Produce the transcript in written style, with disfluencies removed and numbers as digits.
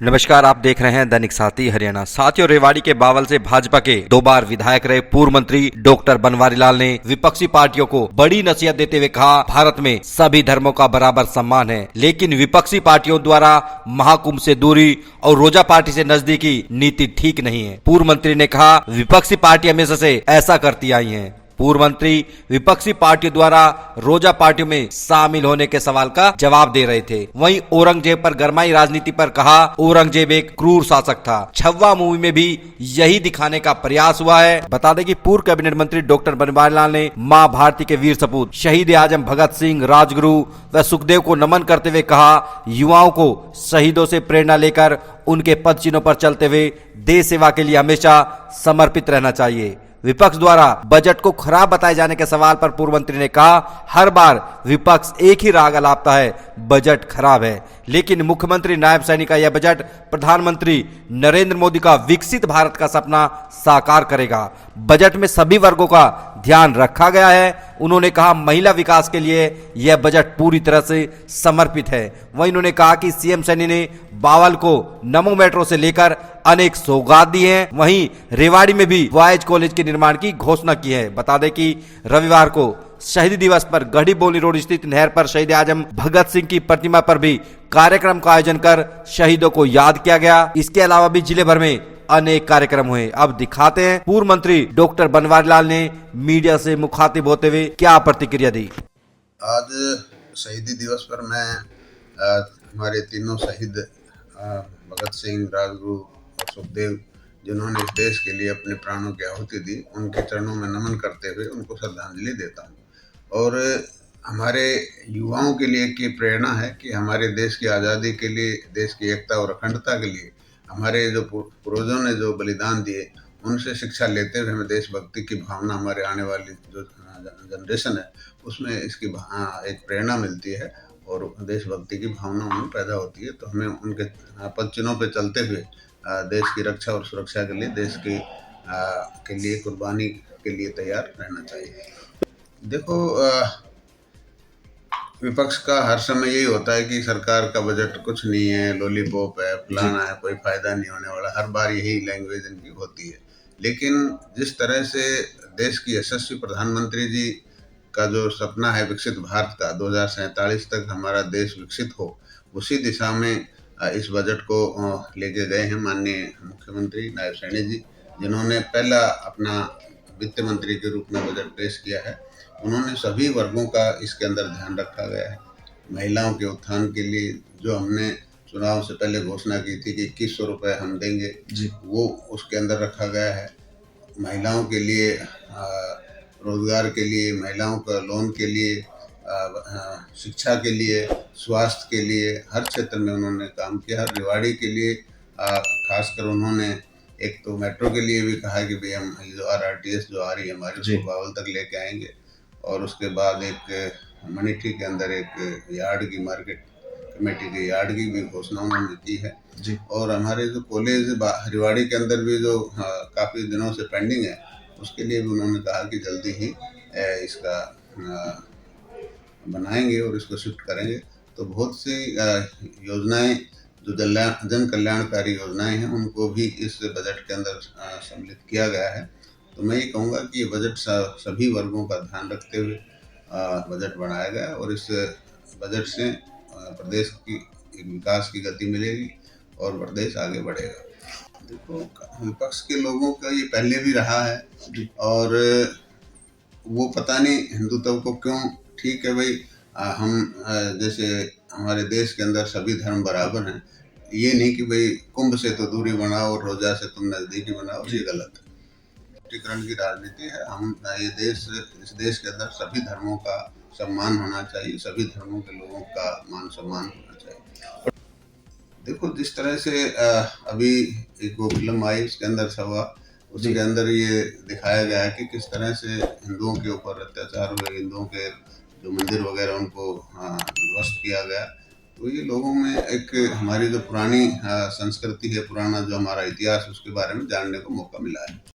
नमस्कार, आप देख रहे हैं दैनिक साथी हरियाणा। साथियों, रेवाड़ी के बावल से भाजपा के 2 बार विधायक रहे पूर्व मंत्री डॉक्टर बनवारी लाल ने विपक्षी पार्टियों को बड़ी नसीहत देते हुए कहा, भारत में सभी धर्मों का बराबर सम्मान है, लेकिन विपक्षी पार्टियों द्वारा महाकुंभ से दूरी और रोजा पार्टी से नजदीकी नीति ठीक नहीं है। पूर्व मंत्री ने कहा, विपक्षी पार्टी हमेशा से ऐसा करती आई है। पूर्व मंत्री विपक्षी पार्टियों द्वारा रोजा पार्टियों में शामिल होने के सवाल का जवाब दे रहे थे। वहीं औरंगजेब पर गरमाई राजनीति पर कहा, औरंगजेब एक क्रूर शासक था। छव्वा मूवी में भी यही दिखाने का प्रयास हुआ है। बता दें कि पूर्व कैबिनेट मंत्री डॉक्टर बनवारी लाल ने मां भारती के वीर सपूत शहीद आजम भगत सिंह, राजगुरु व सुखदेव को नमन करते हुए कहा, युवाओं को शहीदों से प्रेरणा लेकर उनके पद चिन्हों पर चलते हुए देश सेवा के लिए हमेशा समर्पित रहना चाहिए। विपक्ष द्वारा बजट को खराब बताए जाने के सवाल पर पूर्व मंत्री ने कहा, हर बार विपक्ष एक ही राग अलापता है, बजट खराब है, लेकिन मुख्यमंत्री नायब सैनी का यह बजट प्रधानमंत्री नरेंद्र मोदी का विकसित भारत का सपना साकार करेगा। बजट में सभी वर्गों का ध्यान रखा गया है। उन्होंने कहा, महिला विकास के लिए यह बजट पूरी तरह से समर्पित है। वहीं उन्होंने कहा कि सीएम सैनी ने बावल को नमो मेट्रो से लेकर अनेक सौगात दी हैं। वहीं रेवाड़ी में भी बॉयज कॉलेज के निर्माण की घोषणा की है। बता दें कि रविवार को शहीद दिवस पर गढ़ी बोली रोड स्थित नहर पर शहीद आजम भगत सिंह की प्रतिमा पर भी कार्यक्रम का आयोजन कर शहीदों को याद किया गया। इसके अलावा भी जिले भर में अनेक कार्यक्रम हुए। अब दिखाते हैं पूर्व मंत्री डॉक्टर बनवारी लाल ने मीडिया से मुखातिब होते हुए क्या प्रतिक्रिया दी। आज शहीदी दिवस पर मैं हमारे तीनों शहीद भगत सिंह, राजगुरु और सुखदेव, जिन्होंने इस देश के लिए अपने प्राणों की आहुति दी, उनके चरणों में नमन करते हुए उनको श्रद्धांजलि देता हूँ। और हमारे युवाओं के लिए की प्रेरणा है कि हमारे देश की आज़ादी के लिए, देश की एकता और अखंडता के लिए हमारे जो पूर्वजों ने जो बलिदान दिए, उनसे शिक्षा लेते हुए हमें देशभक्ति की भावना, हमारे आने वाली जो जनरेशन है उसमें इसकी एक प्रेरणा मिलती है और देशभक्ति की भावना उनमें पैदा होती है। तो हमें उनके पद चिन्हों पर चलते हुए देश की रक्षा और सुरक्षा के लिए, देश की के लिए कुर्बानी के लिए तैयार रहना चाहिए। देखो, विपक्ष का हर समय यही होता है कि सरकार का बजट कुछ नहीं है, लॉलीपॉप है, फलाना है, कोई फायदा नहीं होने वाला। हर बार यही लैंग्वेज इनकी होती है। लेकिन जिस तरह से देश की यशस्वी प्रधानमंत्री जी का जो सपना है विकसित भारत का, 2047 तक हमारा देश विकसित हो, उसी दिशा में इस बजट को लेके गए हैं माननीय मुख्यमंत्री नायब सैनी जी, जिन्होंने पहला अपना वित्त मंत्री के रूप में बजट पेश किया है। उन्होंने सभी वर्गों का इसके अंदर ध्यान रखा गया है। महिलाओं के उत्थान के लिए जो हमने चुनाव से पहले घोषणा की थी कि 2100 रुपये हम देंगे जी, वो उसके अंदर रखा गया है। महिलाओं के लिए रोजगार के लिए, महिलाओं का लोन के लिए, शिक्षा के लिए, स्वास्थ्य के लिए, हर क्षेत्र में उन्होंने काम किया। हर रेवाड़ी के लिए खासकर उन्होंने एक तो मेट्रो के लिए भी कहा कि भाई हम जो RRTS जो आ रही है हमारी, उसको बावल तक लेके आएंगे। और उसके बाद एक मनीठी के अंदर एक यार्ड की, मार्केट कमेटी के यार्ड की भी घोषणा उन्होंने की है जी। और हमारे जो कॉलेज रेवाड़ी के अंदर भी जो काफ़ी दिनों से पेंडिंग है, उसके लिए भी उन्होंने कहा कि जल्दी ही इसका बनाएंगे और इसको शिफ्ट करेंगे। तो बहुत सी योजनाएं जो जन कल्याणकारी योजनाएं हैं, उनको भी इस बजट के अंदर सम्मिलित किया गया है। तो मैं ये कहूँगा कि ये बजट सभी वर्गों का ध्यान रखते हुए बजट बनाया गया और इस बजट से प्रदेश की एक विकास की गति मिलेगी और प्रदेश आगे बढ़ेगा। देखो, विपक्ष के लोगों का ये पहले भी रहा है और वो पता नहीं हिंदुत्व को क्यों, ठीक है भाई, हम जैसे हमारे देश के अंदर सभी धर्म बराबर हैं, ये नहीं कि भाई कुंभ से तो दूरी बनाओ और रोजा से तुम नज़दीकी बनाओ, ये गलत है। तुष्टीकरण की राजनीति है। हम ये देश, इस देश के अंदर सभी धर्मों का सम्मान होना चाहिए, सभी धर्मों के लोगों का मान सम्मान होना चाहिए। देखो, जिस तरह से अभी एक वो फिल्म आई, उसके अंदर सवा, उसके अंदर ये दिखाया गया है कि किस तरह से हिंदुओं के ऊपर अत्याचार हुए, हिंदुओं के जो मंदिर वगैरह उनको ध्वस्त किया गया। तो ये लोगों में एक हमारी जो पुरानी संस्कृति है, पुराना जो हमारा इतिहास, उसके बारे में जानने को मौका मिला है।